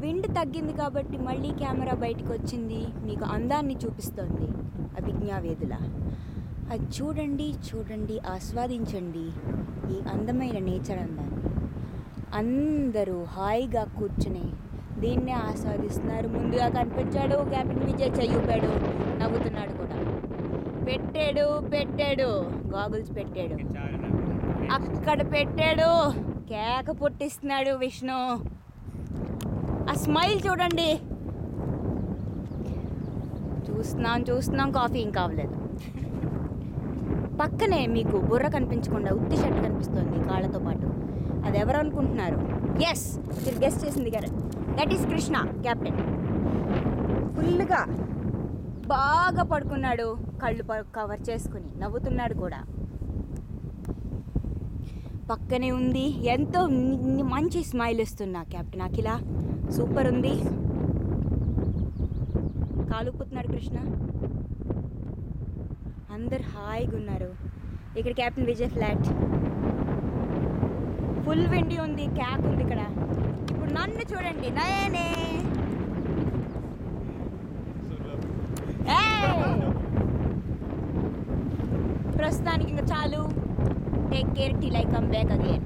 Wind తగ్గింది కాబట్టి మళ్ళీ కెమెరా బయటకు వచ్చింది, మీకు అందాన్ని చూపిస్తోంది అభిజ్ఞావేదుల. అది చూడండి చూడండి, ఆస్వాదించండి ఈ అందమైన నేచర్ అందాన్ని. అందరూ హాయిగా కూర్చుని దీన్నే ఆస్వాదిస్తున్నారు. ముందుగా కనిపించాడు కెప్టెన్ విజయ్, చెయ్యూపాడు, నవ్వుతున్నాడు కూడా. పెట్టాడు గాగుల్స్ పెట్టాడు, అక్కడ పెట్టాడు, కేక పుట్టిస్తున్నాడు విష్ణు. ఆ స్మైల్ చూడండి. చూస్తున్నాం కాఫీ ఇంకా అవ్వలేదు. పక్కనే మీకు బుర్ర కనిపించకుండా ఉత్తి షర్ట్ కనిపిస్తుంది కాళ్ళతో పాటు. అది ఎవరు అనుకుంటున్నారు? ఎస్, మీరు గెస్ట్ చేసింది కదా, దట్ ఈస్ కృష్ణ కెప్టెన్. ఫుల్గా బాగా పడుకున్నాడు, కళ్ళు కవర్ చేసుకుని నవ్వుతున్నాడు కూడా. పక్కనే ఉంది ఎంతో మంచి స్మైల్ ఇస్తున్నా కెప్టెన్ అఖిల, సూపర్ ఉంది. కాలుపుతున్నాడు కృష్ణ. అందరు హాయిగా ఉన్నారు. ఇక్కడ కెప్టెన్ విజయ్ ఫ్లాట్, ఫుల్ విండి ఉంది, క్యాక్ ఉంది ఇక్కడ. ఇప్పుడు నన్ను చూడండి, నేనే ప్రస్తుతానికి ఇంకా చాలు. Take care till I come back again.